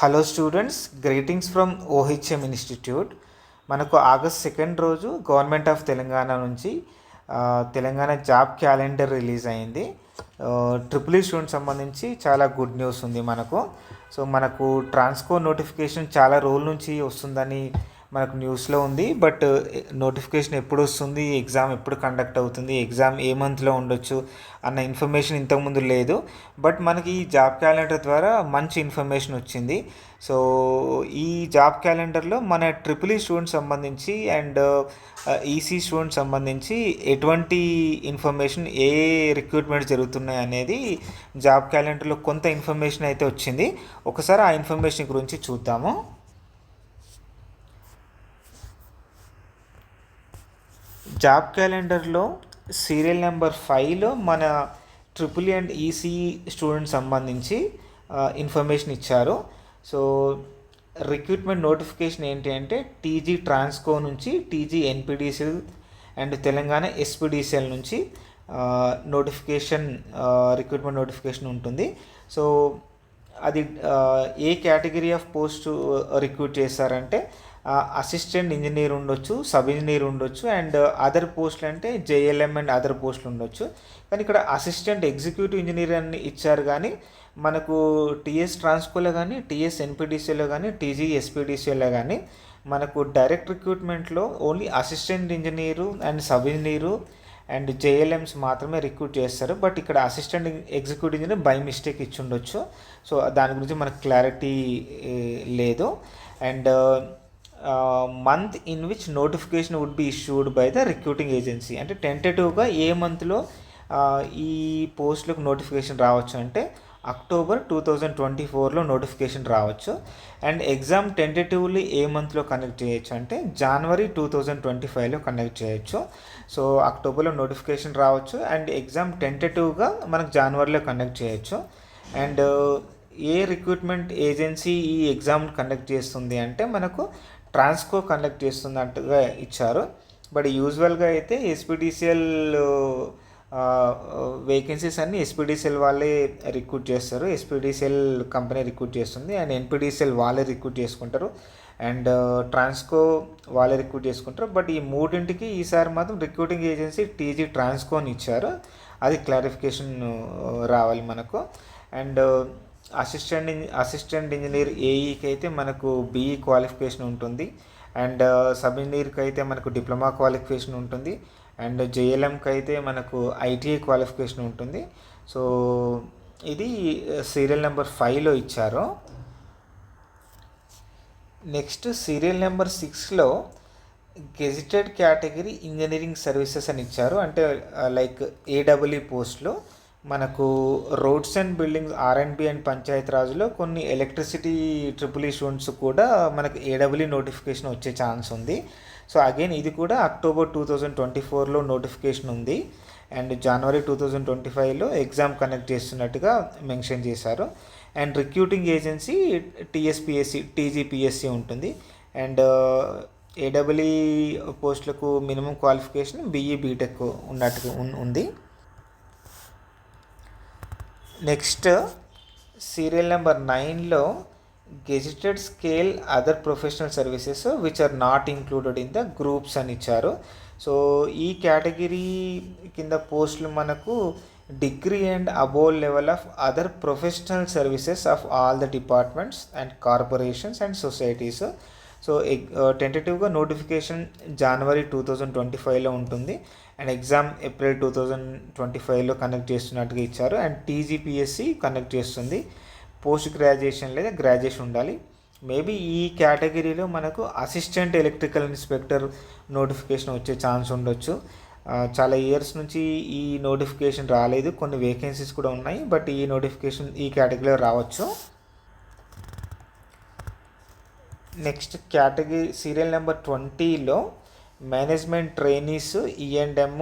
Hello students, greetings from OHM institute. మనకు August 2 రోజు government of Telangana నుంచి తెలంగాణ జాబ్ క్యాలెండర్ రిలీజ్ అయింది. ట్రిపుల్ ఈ స్టూడెంట్ సంబంధించి చాలా గుడ్ న్యూస్ ఉంది మనకు. మనకు ట్రాన్స్కో నోటిఫికేషన్ చాలా రోజుల నుంచి వస్తుందని మనకు న్యూస్లో ఉంది. బట్ నోటిఫికేషన్ ఎప్పుడు వస్తుంది, ఎగ్జామ్ ఎప్పుడు కండక్ట్ అవుతుంది, ఎగ్జామ్ ఏ మంత్లో ఉండొచ్చు అన్న ఇన్ఫర్మేషన్ ఇంతకుముందు లేదు. బట్ మనకి ఈ జాబ్ క్యాలెండర్ ద్వారా మంచి ఇన్ఫర్మేషన్ వచ్చింది. సో ఈ జాబ్ క్యాలెండర్లో మన ట్రిపుల్ ఈ స్టూడెంట్ సంబంధించి అండ్ ఈసీ స్టూడెంట్ సంబంధించి ఎటువంటి ఇన్ఫర్మేషన్, ఏ రిక్రూట్మెంట్ జరుగుతున్నాయి అనేది జాబ్ క్యాలెండర్లో కొంత ఇన్ఫర్మేషన్ అయితే వచ్చింది. ఒకసారి ఆ ఇన్ఫర్మేషన్ గురించి చూద్దాము. జాబ్ క్యాలెండర్లో సీరియల్ నెంబర్ 5లో మన triple E and EC student సంబంధించి ఇన్ఫర్మేషన్ ఇచ్చారు. సో రిక్రూట్మెంట్ నోటిఫికేషన్ ఏంటి అంటే టీజీ ట్రాన్స్కో నుంచి TG NPDCL and Telangana SPDCL నుంచి నోటిఫికేషన్, రిక్రూట్మెంట్ నోటిఫికేషన్ ఉంటుంది. సో అది ఏ కేటగిరీ ఆఫ్ పోస్ట్ రిక్రూట్ చేస్తారంటే అసిస్టెంట్ ఇంజనీర్ ఉండొచ్చు, సబ్ ఇంజనీర్ ఉండొచ్చు, అండ్ అదర్ పోస్టులు అంటే జేఎల్ఎం అండ్ అదర్ పోస్టులు ఉండొచ్చు. కానీ ఇక్కడ అసిస్టెంట్ ఎగ్జిక్యూటివ్ ఇంజనీర్ అని ఇచ్చారు. కానీ మనకు టీఎస్ ట్రాన్స్కోలో కానీ, టీఎస్ ఎన్పిడిసిఎల్లో కానీ, టీజీ ఎస్పిడిసిఎల్లో కానీ మనకు డైరెక్ట్ రిక్రూట్మెంట్లో only assistant engineer and sub engineer and JLMs మాత్రమే రిక్రూట్ చేస్తారు. బట్ ఇక్కడ assistant executive engineer by mistake ఇచ్చి ఉండొచ్చు. సో దాని గురించి మనకు క్లారిటీ లేదు. And month in which notification would be issued by the recruiting agency, అంటే టెంటేటివ్గా ఏ మంత్లో ఈ పోస్టులకు నోటిఫికేషన్ రావచ్చు అంటే అక్టోబర్ 2024లో నోటిఫికేషన్ రావచ్చు. అండ్ ఎగ్జామ్ టెంటేటివ్లీ ఏ మంత్లో కండక్ట్ చేయొచ్చు అంటే జనవరి 2025లో కండక్ట్ చేయొచ్చు. సో అక్టోబర్లో నోటిఫికేషన్ రావచ్చు అండ్ ఎగ్జామ్ టెంటేటివ్గా మనకు జనవరిలో కండక్ట్ చేయొచ్చు. అండ్ ఏ రిక్రూట్మెంట్ ఏజెన్సీ ఈ ఎగ్జామ్ కండక్ట్ చేస్తుంది అంటే మనకు ట్రాన్స్కో కండక్ట్ చేస్తున్నట్టుగా ఇచ్చారు. బట్ యూజువల్గా అయితే ఎస్పిడిసిఎల్ వేకెన్సీస్ అన్నీ ఎస్పిడిసిఎల్ వాళ్ళే రిక్రూట్ చేస్తారు. ఎస్పిడిసిఎల్ కంపెనీ రిక్రూట్ చేస్తుంది అండ్ ఎన్పిడిసిఎల్ వాళ్ళే రిక్రూట్ చేసుకుంటారు అండ్ ట్రాన్స్కో వాళ్ళే రిక్రూట్ చేసుకుంటారు. బట్ ఈ మూడింటికి ఈసారి మాత్రం రిక్రూటింగ్ ఏజెన్సీ టీజీ ట్రాన్స్కోని ఇచ్చారు. అది క్లారిఫికేషన్ రావాలి మనకు. అండ్ అసిస్టెంట్ ఇంజనీర్ ఏఈకి అయితే మనకు బీఈ క్వాలిఫికేషన్ ఉంటుంది. అండ్ సబ్ ఇంజనీర్కి అయితే మనకు డిప్లొమా క్వాలిఫికేషన్ ఉంటుంది. అండ్ జేఎల్ఎంకి అయితే మనకు ఐటీఐ క్వాలిఫికేషన్ ఉంటుంది. సో ఇది సీరియల్ నెంబర్ 5లో ఇచ్చారు. నెక్స్ట్ సీరియల్ నెంబర్ 6లో గెజిటెడ్ కేటగిరీ ఇంజనీరింగ్ సర్వీసెస్ అని ఇచ్చారు. అంటే లైక్ ఏడబ్ల్యూ పోస్ట్లో మనకు roads and buildings, R and B and panchayat రాజ్లో కొన్ని ఎలక్ట్రిసిటీ ట్రిపుల్ ఈ స్టూడెంట్స్ కూడా మనకు ఏడబ్ల్యూ నోటిఫికేషన్ వచ్చే ఛాన్స్ ఉంది. సో అగైన్ ఇది కూడా అక్టోబర్ 2024లో నోటిఫికేషన్ ఉంది అండ్ జనవరి 2025లో ఎగ్జామ్ కండక్ట్ చేస్తున్నట్టుగా మెన్షన్ చేశారు. And recruiting agency TSPSC, TGPSC ఉంటుంది. అండ్ ఏడబ్ల్యూ పోస్టులకు మినిమం క్వాలిఫికేషన్ బీఈ బీటెక్ ఉన్నట్టుగా ఉంది. నెక్స్ట్ సీరియల్ నెంబర్ 9లో gazetted scale other professional services which are not included in the groups అని ఇచ్చారు. సో ఈ కేటగిరీ కింద పోస్టులు మనకు degree and above level of other professional services of all the departments and corporations and societies. So టెంటేటివ్గా notification జనవరి 2025లో ఉంటుంది అండ్ ఎగ్జామ్ ఏప్రిల్ 2025లో కండక్ట్ చేస్తున్నట్టుగా ఇచ్చారు. అండ్ టీజీపీఎస్సి కండక్ట్ చేస్తుంది. పోస్ట్ గ్రాడ్యుయేషన్ లేదా గ్రాడ్యుయేషన్ ఉండాలి. మేబీ ఈ కేటగిరీలో మనకు అసిస్టెంట్ ఎలక్ట్రికల్ ఇన్స్పెక్టర్ నోటిఫికేషన్ వచ్చే ఛాన్స్ ఉండొచ్చు. చాలా ఇయర్స్ నుంచి ఈ నోటిఫికేషన్ రాలేదు, కొన్ని వేకెన్సీస్ కూడా ఉన్నాయి. బట్ ఈ నోటిఫికేషన్ ఈ కేటగిరీలో రావచ్చు. నెక్స్ట్ కేటగిరీ సీరియల్ నెంబర్ 20లో మేనేజ్మెంట్ ట్రైనీస్ ఈఎండ్ఎమ్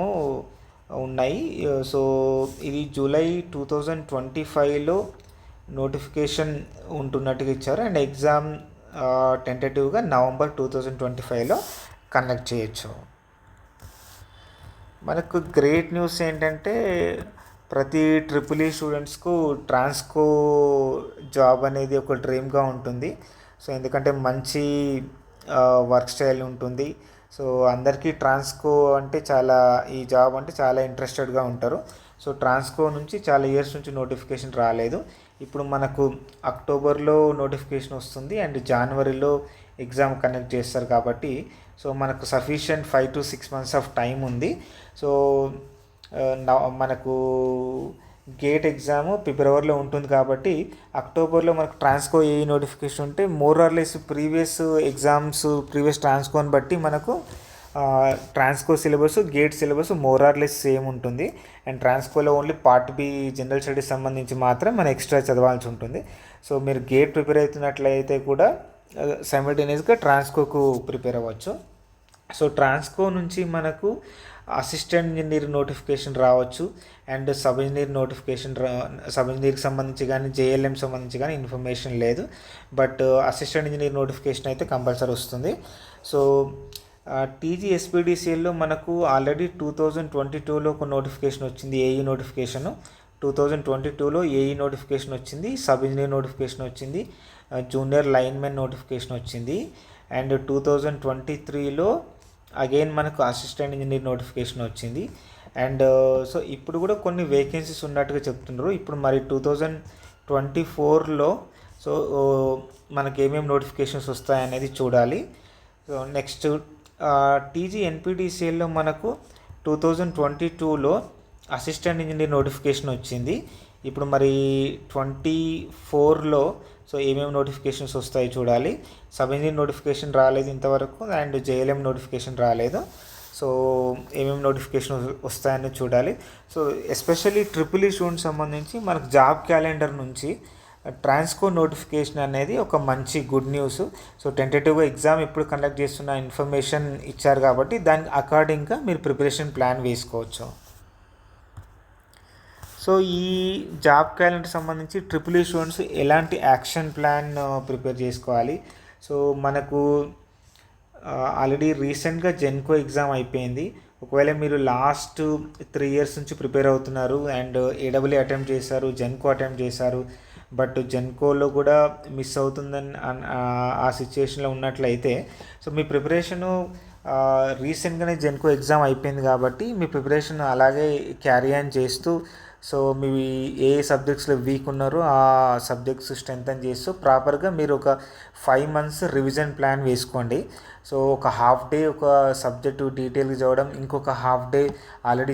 ఉన్నాయి. సో ఇది జూలై 2025లో నోటిఫికేషన్ ఉంటున్నట్టుగా ఇచ్చారు అండ్ ఎగ్జామ్ టెంటేటివ్గా నవంబర్ 2025లో కండక్ట్ చేయొచ్చు. మనకు గ్రేట్ న్యూస్ ఏంటంటే ప్రతి ట్రిపుల్ ఈ స్టూడెంట్స్కు ట్రాన్స్కో జాబ్ అనేది ఒక డ్రీమ్గా ఉంటుంది. సో ఎందుకంటే మంచి వర్క్ స్టైల్ ఉంటుంది. సో అందరికీ ట్రాన్స్కో అంటే చాలా, ఈ జాబ్ అంటే చాలా ఇంట్రెస్టెడ్గా ఉంటారు. సో ట్రాన్స్కో నుంచి చాలా ఇయర్స్ నుంచి నోటిఫికేషన్ రాలేదు. ఇప్పుడు మనకు అక్టోబర్లో నోటిఫికేషన్ వస్తుంది అండ్ జనవరిలో ఎగ్జామ్ కండక్ట్ చేస్తారు కాబట్టి సో మనకు sufficient 5 to 6 months of time ఉంది. సో మనకు గేట్ ఎగ్జామ్ ఫిబ్రవరిలో ఉంటుంది కాబట్టి అక్టోబర్లో మనకు ట్రాన్స్కో ఏ నోటిఫికేషన్ ఉంటే more or less previous exams previous ట్రాన్స్కోని బట్టి మనకు Transco syllabus GATE syllabus more or less same ఉంటుంది. అండ్ ట్రాన్స్కోలో only part B general studies సంబంధించి మాత్రం మనం ఎక్స్ట్రా చదవాల్సి ఉంటుంది. సో మీరు గేట్ ప్రిపేర్ అవుతున్నట్లయితే కూడా సైమల్టేనియస్గా ట్రాన్స్కోకు ప్రిపేర్ అవ్వచ్చు. సో ట్రాన్స్కో నుంచి మనకు అసిస్టెంట్ ఇంజనీర్ నోటిఫికేషన్ రావచ్చు and sub engineer notification sub ఇంజనీర్కి సంబంధించి కానీ జేఎల్ఎం సంబంధించి కానీ ఇన్ఫర్మేషన్ లేదు. బట్ అసిస్టెంట్ ఇంజనీర్ నోటిఫికేషన్ అయితే కంపల్సరీ వస్తుంది. సో టీజీ ఎస్పీడీసీఎల్లో మనకు ఆల్రెడీ 2022లో ఒక నోటిఫికేషన్ వచ్చింది, ఏఈ నోటిఫికేషను. 2022లో ఏఈ నోటిఫికేషన్ వచ్చింది, సబ్ ఇంజనీర్ నోటిఫికేషన్ వచ్చింది, జూనియర్ లైన్మెన్ నోటిఫికేషన్ వచ్చింది. అండ్ 2023లో అగైన్ మనకు అసిస్టెంట్ ఇంజనీర్ నోటిఫికేషన్ వచ్చింది. అండ్ సో ఇప్పుడు కూడా కొన్ని వేకెన్సీస్ ఉన్నట్టుగా చెప్తున్నారు. ఇప్పుడు మరి 2024లో సో మనకి ఏమేమి నోటిఫికేషన్స్ వస్తాయనేది చూడాలి. సో నెక్స్ట్ టీజీ ఎన్పిటిసిఎల్లో మనకు 2022లో అసిస్టెంట్ ఇంజనీర్ నోటిఫికేషన్ వచ్చింది. ఇప్పుడు మరి 2024లో సో ఏమేమి నోటిఫికేషన్స్ వస్తాయి చూడాలి. సబ్ ఇంజనీర్ నోటిఫికేషన్ రాలేదు ఇంతవరకు అండ్ జేఎల్ఎం నోటిఫికేషన్ రాలేదు. సో ఏమేమి నోటిఫికేషన్ వస్తాయని చూడాలి. So especially triple E students సంబంధించి మనకు జాబ్ క్యాలెండర్ నుంచి ట్రాన్స్కో నోటిఫికేషన్ అనేది ఒక మంచి గుడ్ న్యూస్. సో టెంటేటివ్గా ఎగ్జామ్ ఇప్పుడు కండక్ట్ చేస్తున్న ఇన్ఫర్మేషన్ ఇచ్చారు కాబట్టి దానికి అకార్డింగ్గా మీరు ప్రిపరేషన్ ప్లాన్ వేసుకోవచ్చు. సో ఈ జాబ్ క్యాలెండర్ సంబంధించి ట్రిపుల్ ఈ స్టూడెంట్స్ ఎలాంటి యాక్షన్ ప్లాన్ ప్రిపేర్ చేసుకోవాలి. సో మనకు ఆల్రెడీ రీసెంట్గా జెన్కో ఎగ్జామ్ అయిపోయింది. ఒకవేళ మీరు లాస్ట్ 3 years నుంచి ప్రిపేర్ అవుతున్నారు అండ్ ఏడబ్ల్యూ అటెంప్ట్ చేశారు, జెన్కో అటెంప్ట్ చేశారు, బట్ జెన్కోలో కూడా మిస్ అవుతుందని ఆ సిచ్యుయేషన్లో ఉన్నట్లయితే సో మీ ప్రిపరేషను రీసెంట్గానే జెన్కో ఎగ్జామ్ అయిపోయింది కాబట్టి మీ ప్రిపరేషన్ అలాగే క్యారీ ఆన్ చేస్తూ సో మీ ఏ సబ్జెక్ట్స్లో వీక్ ఉన్నారో ఆ సబ్జెక్ట్స్ స్ట్రెంథన్ చేస్తూ ప్రాపర్గా మీరు ఒక 5 months రివిజన్ ప్లాన్ వేసుకోండి. సో ఒక హాఫ్ డే ఒక సబ్జెక్టు డీటెయిల్గా చదవడం, ఇంకొక హాఫ్ డే ఆల్రెడీ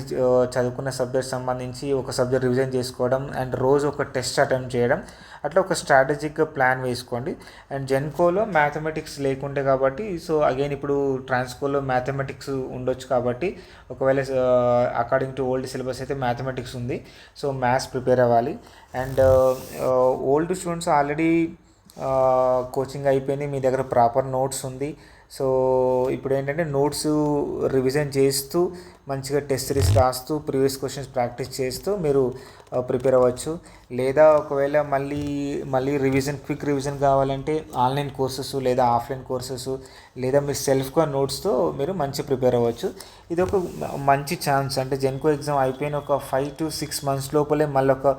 చదువుకున్న సబ్జెక్ట్ సంబంధించి ఒక సబ్జెక్ట్ రివిజన్ చేసుకోవడం అండ్ రోజు ఒక టెస్ట్ అటెంప్ట్ చేయడం, అట్లా ఒక స్ట్రాటజిక్గా ప్లాన్ వేసుకోండి. అండ్ జెన్కోలో మ్యాథమెటిక్స్ లేకుండే కాబట్టి సో అగైన్ ఇప్పుడు ట్రాన్స్కోలో మ్యాథమెటిక్స్ ఉండొచ్చు కాబట్టి ఒకవేళ అకార్డింగ్ టు ఓల్డ్ సిలబస్ అయితే మ్యాథమెటిక్స్ ఉంది. సో మ్యాథ్స్ ప్రిపేర్ అవ్వాలి. And old students already coaching అయిపోయింది, మీ దగ్గర ప్రాపర్ నోట్స్ ఉంది. సో ఇప్పుడు ఏంటంటే నోట్స్ రివిజన్ చేస్తూ మంచిగా టెస్ట్ సిరీస్ రాస్తూ ప్రీవియస్ క్వశ్చన్స్ ప్రాక్టీస్ చేస్తూ మీరు ప్రిపేర్ అవ్వచ్చు. లేదా ఒకవేళ మళ్ళీ క్విక్ రివిజన్ కావాలంటే ఆన్లైన్ కోర్సెస్ లేదా ఆఫ్లైన్ కోర్సెస్ లేదా మీరు సెల్ఫ్గా నోట్స్తో మీరు మంచి ప్రిపేర్ అవ్వచ్చు. ఇది ఒక మంచి ఛాన్స్. అంటే జెన్కో ఎగ్జామ్ అయిపోయిన ఒక 5 to 6 months లోపలే మళ్ళీ ఒక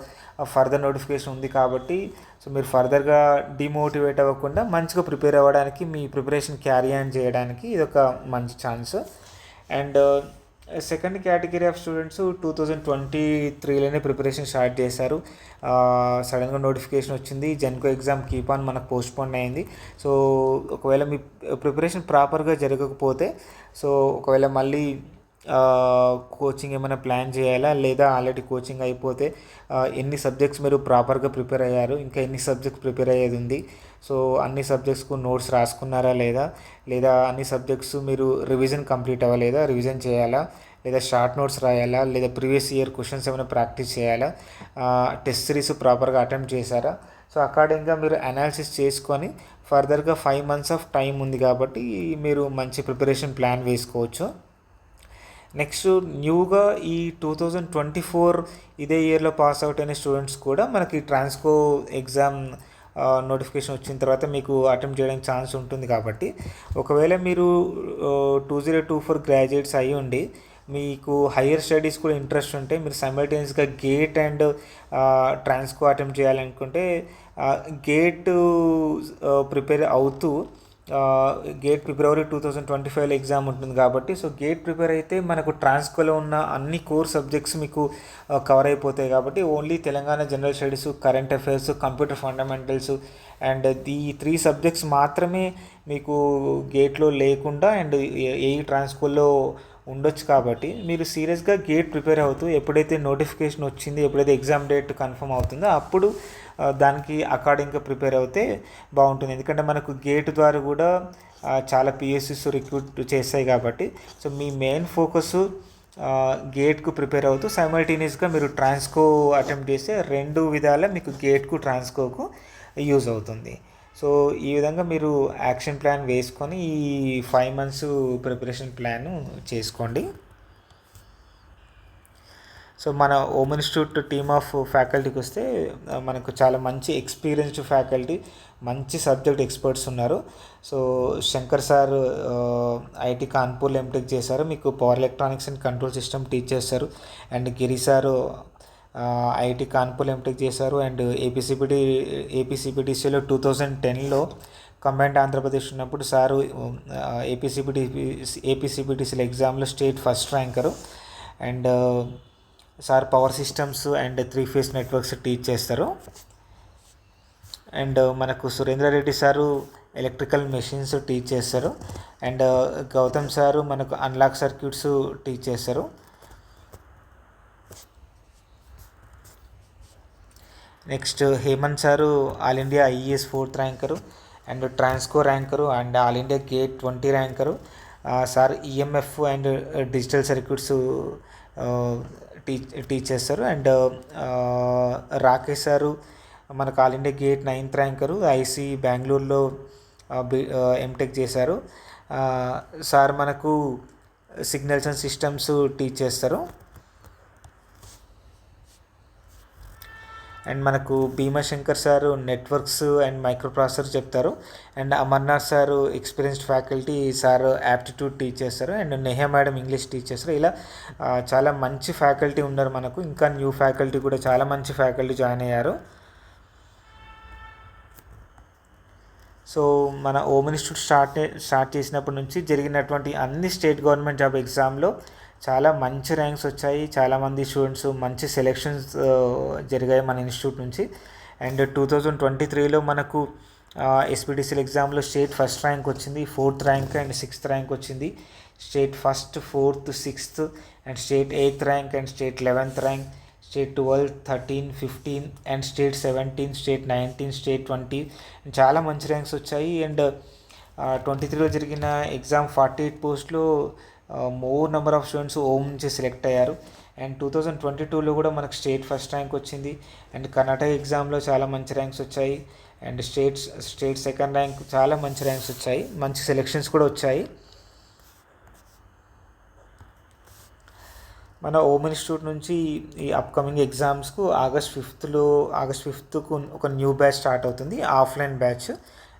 ఫర్దర్ నోటిఫికేషన్ ఉంది కాబట్టి సో మీరు ఫర్దర్గా డిమోటివేట్ అవ్వకుండా మంచిగా ప్రిపేర్ అవ్వడానికి, మీ ప్రిపరేషన్ క్యారీ ఆన్ చేయడానికి ఇది ఒక మంచి chance. And second category of students 2023లోనే ప్రిపరేషన్ స్టార్ట్ చేశారు. సడన్గా నోటిఫికేషన్ వచ్చింది, జెన్కో ఎగ్జామ్ కీప్ ఆన్ మనకు పోస్ట్పోన్ అయింది. సో ఒకవేళ మీ ప్రిపరేషన్ ప్రాపర్గా జరగకపోతే సో ఒకవేళ మళ్ళీ కోచింగ్ ఏమైనా ప్లాన్ చేయాలా, లేదా ఆల్రెడీ కోచింగ్ అయిపోతే ఎన్ని సబ్జెక్ట్స్ మీరు ప్రాపర్గా ప్రిపేర్ అయ్యారు, ఇంకా ఎన్ని సబ్జెక్ట్స్ ప్రిపేర్ అయ్యేది ఉంది, సో అన్ని సబ్జెక్ట్స్కు నోట్స్ రాసుకున్నారా లేదా అన్ని సబ్జెక్ట్స్ మీరు రివిజన్ కంప్లీట్ అవ్వలేదా, రివిజన్ చేయాలా, లేదా షార్ట్ నోట్స్ రాయాలా, లేదా ప్రీవియస్ ఇయర్ క్వశ్చన్స్ ఏమైనా ప్రాక్టీస్ చేయాలా, టెస్ట్ సిరీస్ ప్రాపర్గా అటెంప్ట్ చేశారా. సో అకార్డింగ్గా మీరు అనాలిసిస్ చేసుకొని ఫర్దర్గా 5 months ఆఫ్ టైం ఉంది కాబట్టి మీరు మంచి ప్రిపరేషన్ ప్లాన్ వేసుకోవచ్చు. నెక్స్ట్ న్యూగా ఈ 2024 ఇదే ఇయర్లో పాస్ అవుట్ అయిన స్టూడెంట్స్ కూడా మనకి ట్రాన్స్కో ఎగ్జామ్ నోటిఫికేషన్ వచ్చిన తర్వాత మీకు అటెంప్ట్ చేయడానికి ఛాన్స్ ఉంటుంది కాబట్టి ఒకవేళ మీరు 2024 గ్రాడ్యుయేట్స్ అయ్యి ఉండి మీకు హయ్యర్ స్టడీస్ కూడా ఇంట్రెస్ట్ ఉంటే మీరు సైమల్టేనియస్గా గేట్ అండ్ ట్రాన్స్కో అటెంప్ట్ చేయాలనుకుంటే గేట్ ప్రిపేర్ అవుతూ గేట్ ఫిబ్రవరి 2025లో ఎగ్జామ్ ఉంటుంది కాబట్టి సో గేట్ ప్రిపేర్ అయితే మనకు ట్రాన్స్కోలో ఉన్న అన్ని కోర్ సబ్జెక్ట్స్ మీకు కవర్ అయిపోతాయి కాబట్టి only Telangana general studies, current affairs, computer fundamentals and ఈ 3 సబ్జెక్ట్స్ మాత్రమే మీకు గేట్లో లేకుండా అండ్ ఏ ట్రాన్స్కోలో ఉండొచ్చు కాబట్టి మీరు సీరియస్గా గేట్ ప్రిపేర్ అవుతూ ఎప్పుడైతే నోటిఫికేషన్ వచ్చింది, ఎప్పుడైతే ఎగ్జామ్ డేట్ కన్ఫర్మ్ అవుతుందో అప్పుడు దానికి అకార్డింగ్గా ప్రిపేర్ అవుతే బాగుంటుంది. ఎందుకంటే మనకు గేట్ ద్వారా కూడా చాలా పిఎస్సిస్ రిక్రూట్ చేస్తాయి కాబట్టి సో మీ మెయిన్ ఫోకస్ గేట్కు ప్రిపేర్ అవుతూ సైమల్టేనియస్గా మీరు ట్రాన్స్కో అటెంప్ట్ చేస్తే 2 విధాల మీకు గేట్కు ట్రాన్స్కోకు యూజ్ అవుతుంది. సో ఈ విధంగా మీరు యాక్షన్ ప్లాన్ వేసుకొని ఈ 5 months ప్రిపరేషన్ ప్లాన్ చేసుకోండి. సో మన ఓమ్ ఇన్స్టిట్యూట్ టీమ్ ఆఫ్ ఫ్యాకల్టీకి వస్తే మనకు చాలా మంచి ఎక్స్పీరియన్స్డ్ ఫ్యాకల్టీ, మంచి సబ్జెక్ట్ ఎక్స్పర్ట్స్ ఉన్నారు. సో శంకర్ సార్ ఐఐటి కాన్పూర్లో ఎంటెక్ చేశారు, మీకు power electronics and control system teach చేస్తారు. అండ్ గిరి సారు ఐఐటి కాన్పూర్లో ఎంటెక్ చేశారు అండ్ ఏపీసీపీటీసీలో 2010లో కంబైన్డ్ ఆంధ్రప్రదేశ్ ఉన్నప్పుడు సారు ఏపీసీపీటీసీల ఎగ్జామ్లో state first ranker. And sir power systems and 3 phase networks teach చేస్తారు. అండ్ మనకు Surendra Reddy sir electrical machines teach చేస్తారు. అండ్ గౌతమ్ సారు మనకు అన్లాక్ సర్క్యూట్స్ టీచ్ చేస్తారు. Next Hemant sir all India IES 4th ranker and Transco ranker and all India GATE 20 ranker. Sir EMF and digital circuits teach చేస్తారు. And Rakesh sir మనకు all India GATE 9th ranker, IISc బెంగళూరులో MTech చేశారు. Sir మనకు signals and systems teach చేస్తారు. And మనకు Bhimashankar sir networks and micro processor చెప్తారు. And Amarnath sir experienced faculty, sir aptitude teach చేస్తారు. And Neha madam English teach చేస్తారు. ఇలా చాలా మంచి ఫ్యాకల్టీ ఉన్నారు మనకు. ఇంకా న్యూ ఫ్యాకల్టీ కూడా చాలా మంచి ఫ్యాకల్టీ జాయిన్ అయ్యారు. సో మన ఓమ్ ఇన్స్టిట్యూట్ స్టార్ట్ చేసినప్పటి నుంచి జరిగినటువంటి అన్ని స్టేట్ గవర్నమెంట్ జాబ్ ఎగ్జామ్లో చాలా మంచి ర్యాంక్స్ వచ్చాయి. చాలామంది స్టూడెంట్స్ మంచి సెలెక్షన్స్ జరిగాయి మన ఇన్స్టిట్యూట్ నుంచి. అండ్ 2023లో మనకు ఎస్పీటీసీల ఎగ్జామ్లో స్టేట్ ఫస్ట్ ర్యాంక్ వచ్చింది, 4th rank and 6th rank వచ్చింది. State first, 4th, 6th and state 8th rank and state 11th rank, state 12, 13, 15 and state 17, state 19, state 20 చాలా మంచి ర్యాంక్స్ వచ్చాయి. అండ్ 23లో జరిగిన ఎగ్జామ్ 48 పోస్ట్లో more number of students ohm నుంచి select అయ్యారు. And 2022లో కూడా మనకు స్టేట్ ఫస్ట్ ర్యాంక్ వచ్చింది. అండ్ కర్ణాటక ఎగ్జామ్లో చాలా మంచి ర్యాంక్స్ వచ్చాయి. అండ్ స్టేట్ సెకండ్ ర్యాంక్, చాలా మంచి ర్యాంక్స్ వచ్చాయి, మంచి సెలెక్షన్స్ కూడా వచ్చాయి. మన ఓమ్ ఇన్స్టిట్యూట్ నుంచి ఈ అప్కమింగ్ ఎగ్జామ్స్కు ఆగస్ట్ 5కు ఒక న్యూ బ్యాచ్ స్టార్ట్ అవుతుంది, ఆఫ్లైన్ బ్యాచ్.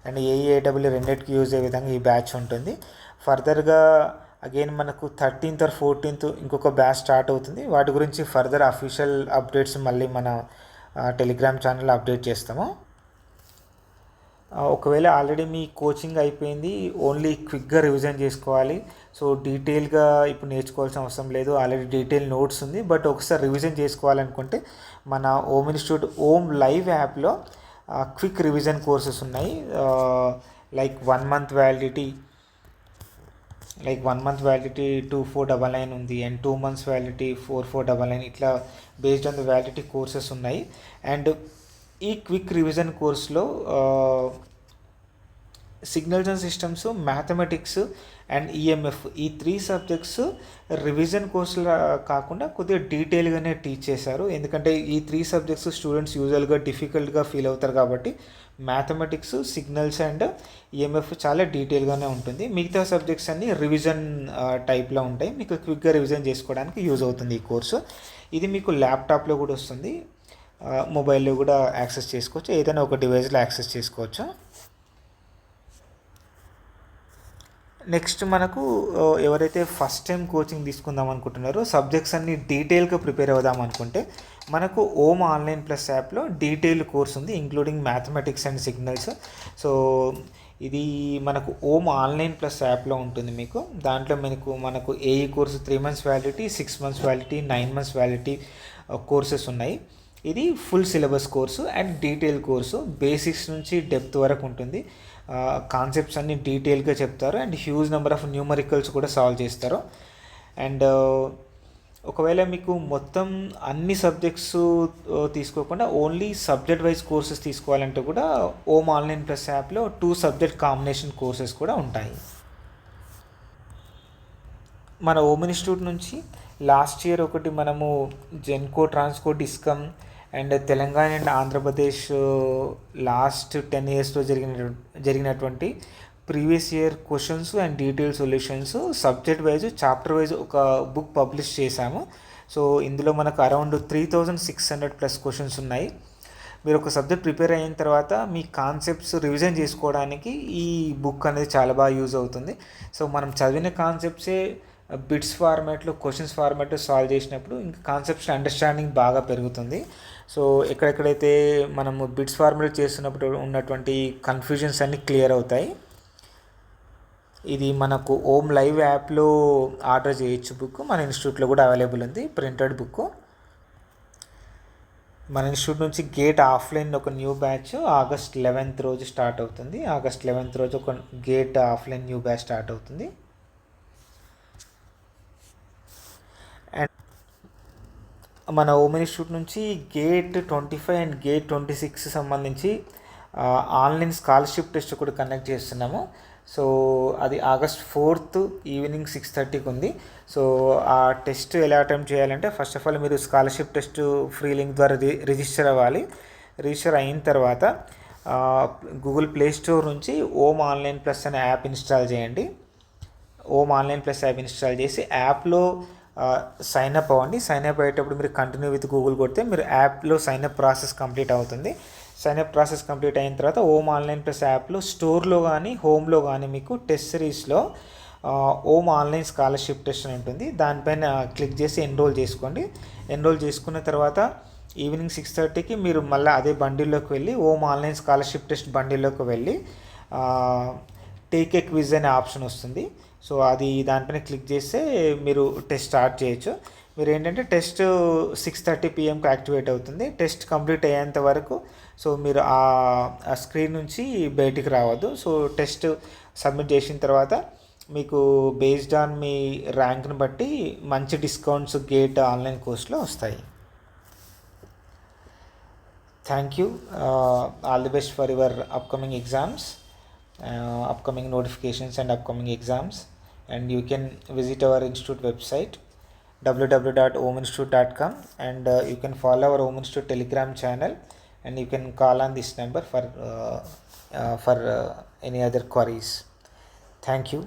అండ్ ఏఈఏడబ్ల్యూ రెండింటికి యూజ్ అయ్యే విధంగా ఈ బ్యాచ్ ఉంటుంది. ఫర్దర్గా అగైన్ మనకు 13th or 14th ఇంకొక బ్యాచ్ స్టార్ట్ అవుతుంది. వాటి గురించి ఫర్దర్ అఫీషియల్ అప్డేట్స్ మళ్ళీ మన టెలిగ్రామ్ ఛానల్ అప్డేట్ చేస్తాము. ఒకవేళ ఆల్రెడీ మీ కోచింగ్ అయిపోయింది, ఓన్లీ క్విక్గా రివిజన్ చేసుకోవాలి. సో డీటెయిల్గా ఇప్పుడు నేర్చుకోవాల్సిన అవసరం లేదు, ఆల్రెడీ డీటెయిల్ నోట్స్ ఉంది. బట్ ఒకసారి రివిజన్ చేసుకోవాలనుకుంటే మన ఓమ్ ఇన్స్టిట్యూట్ ఓమ్ లైవ్ యాప్లో క్విక్ రివిజన్ కోర్సెస్ ఉన్నాయి. లైక్ 1 month వ్యాలిడిటీ 2499 ఉంది. And 2 months validity 4499. ఇట్లా based on the validity courses ఉన్నాయి. అండ్ ఈ క్విక్ రివిజన్ కోర్స్లో signals and systems, mathematics and EMF ఈ 3 subjects రివిజన్ కోర్సులా కాకుండా కొద్దిగా డీటెయిల్గానే టీచ్ చేశారు. ఎందుకంటే ఈ 3 subjects స్టూడెంట్స్ యూజువల్గా డిఫికల్ట్గా ఫీల్ అవుతారు కాబట్టి మ్యాథమెటిక్స్, సిగ్నల్స్ అండ్ ఈఎంఎఫ్ చాలా డీటెయిల్గానే ఉంటుంది. మిగతా సబ్జెక్ట్స్ అన్నీ రివిజన్ టైప్లో ఉంటాయి. మీకు క్విక్గా రివిజన్ చేసుకోవడానికి యూజ్ అవుతుంది ఈ కోర్సు. ఇది మీకు ల్యాప్టాప్లో కూడా వస్తుంది, మొబైల్లో కూడా యాక్సెస్ చేసుకోవచ్చు, ఏదైనా ఒక డివైస్లో యాక్సెస్ చేసుకోవచ్చు. నెక్స్ట్ మనకు ఎవరైతే ఫస్ట్ టైం కోచింగ్ తీసుకుందాం అనుకుంటున్నారో సబ్జెక్ట్స్ అన్ని డీటెయిల్గా ప్రిపేర్ అవుదాం అనుకుంటే మనకు ఓమ్ ఆన్లైన్ ప్లస్ యాప్లో డీటెయిల్ కోర్స్ ఉంది, including mathematics and signals. So ఇది మనకు ఓమ్ ఆన్లైన్ ప్లస్ యాప్లో ఉంటుంది. మీకు దాంట్లో మనకు AE course 3 months validity, 6 months validity, 9 months validity courses ఉన్నాయి. ఇది full syllabus course and detail course, basics నుంచి డెప్త్ వరకు ఉంటుంది. కాన్సెప్ట్స్ అన్ని డీటెయిల్గా చెప్తారు and huge number of numericals కూడా సాల్వ్ చేస్తారు. అండ్ ఒకవేళ మీకు మొత్తం అన్ని సబ్జెక్ట్స్ తీసుకోకుండా ఓన్లీ సబ్జెక్ట్ వైజ్ కోర్సెస్ తీసుకోవాలంటే కూడా ఓమ్ ఆన్లైన్ ప్లస్ యాప్లో 2 సబ్జెక్ట్ కాంబినేషన్ కోర్సెస్ కూడా ఉంటాయి. మన ఓమ్ ఇన్స్టిట్యూట్ నుంచి లాస్ట్ ఇయర్ ఒకటి మనము Genco, Transco, discom and Telangana and Andhra Pradesh last 10 yearsలో జరిగినటువంటి previous year questions and detail solutions subject wise, chapter wise ఒక బుక్ పబ్లిష్ చేశాము. సో ఇందులో మనకు అరౌండ్ 3600+ క్వశ్చన్స్ ఉన్నాయి. మీరు ఒక సబ్జెక్ట్ ప్రిపేర్ అయిన తర్వాత మీ కాన్సెప్ట్స్ రివిజన్ చేసుకోవడానికి ఈ బుక్ అనేది చాలా బాగా యూజ్ అవుతుంది. సో మనం చదివిన కాన్సెప్ట్సే బిట్స్ ఫార్మాట్లో, క్వశ్చన్స్ ఫార్మాట్లో సాల్వ్ చేసినప్పుడు ఇంకా కాన్సెప్ట్స్ అండర్స్టాండింగ్ బాగా పెరుగుతుంది. సో ఎక్కడెక్కడైతే మనము బిట్స్ ఫార్మాట్ చేస్తున్నప్పుడు ఉన్నటువంటి కన్ఫ్యూజన్స్ అన్నీ క్లియర్ అవుతాయి. ఇది మనకు ఓమ్ లైవ్ యాప్లో ఆర్డర్ చేయొచ్చు. బుక్ మన ఇన్స్టిట్యూట్లో కూడా అవైలబుల్ ఉంది, ప్రింటెడ్ బుక్. మన ఇన్స్టిట్యూట్ నుంచి గేట్ ఆఫ్లైన్ ఒక న్యూ బ్యాచ్ August 11th రోజు స్టార్ట్ అవుతుంది. August 11th రోజు ఒక gate offline new batch start అవుతుంది. అండ్ మన ఓమ్ ఇన్స్టిట్యూట్ నుంచి గేట్ 25 అండ్ గేట్ 26 సంబంధించి ఆన్లైన్ స్కాలర్షిప్ టెస్ట్ కూడా కండక్ట్ చేస్తున్నాము. సో అది August 4th ఈవినింగ్ 6:30కి ఉంది. సో ఆ టెస్ట్ ఎలా అటెంప్ట్ చేయాలంటే ఫస్ట్ ఆఫ్ ఆల్ మీరు స్కాలర్షిప్ టెస్ట్ ఫ్రీ లింక్ ద్వారా రిజిస్టర్ అవ్వాలి. రిజిస్టర్ అయిన తర్వాత గూగుల్ ప్లే స్టోర్ నుంచి ఓమ్ ఆన్లైన్ ప్లస్ అనే యాప్ ఇన్స్టాల్ చేయండి. Ohm online plus app install చేసి యాప్లో సైన్అప్ అవ్వండి. సైన్అప్ అయ్యేటప్పుడు మీరు కంటిన్యూ విత్ గూగుల్ కొడితే మీరు యాప్లో సైన్అప్ ప్రాసెస్ కంప్లీట్ అవుతుంది. సైన్అప్ ప్రాసెస్ కంప్లీట్ అయిన తర్వాత ఓమ్ ఆన్లైన్ ప్లస్ యాప్లో స్టోర్లో కానీ హోమ్లో కానీ మీకు టెస్ట్ సిరీస్లో ఓమ్ ఆన్లైన్ స్కాలర్షిప్ టెస్ట్ అని ఉంటుంది. దానిపైన క్లిక్ చేసి ఎన్రోల్ చేసుకోండి. ఎన్రోల్ చేసుకున్న తర్వాత ఈవినింగ్ 6:30కి మీరు మళ్ళీ అదే బండిల్లోకి వెళ్ళి ఓమ్ ఆన్లైన్ స్కాలర్షిప్ టెస్ట్ బండిల్లోకి వెళ్ళి టేక్ ఏ క్విజ్ అనే ఆప్షన్ వస్తుంది. సో అది దానిపైన క్లిక్ చేస్తే మీరు టెస్ట్ స్టార్ట్ చేయొచ్చు. మీరు ఏంటంటే టెస్ట్ 6:30 PM యాక్టివేట్ అవుతుంది. టెస్ట్ కంప్లీట్ అయ్యేంత వరకు సో మీరు ఆ స్క్రీన్ నుంచి బయటికి రావద్దు. సో టెస్ట్ సబ్మిట్ చేసిన తర్వాత మీకు బేస్డ్ ఆన్ మీ ర్యాంక్ని బట్టి మంచి డిస్కౌంట్స్ గేట్ ఆన్లైన్ కోర్స్లో వస్తాయి. Thank you. All the best for your upcoming exams, upcoming notifications and upcoming exams. And you can visit our institute website www.ominstitute.com and you can follow our Om Institute Telegram channel and you can call on this number for any other queries. Thank you.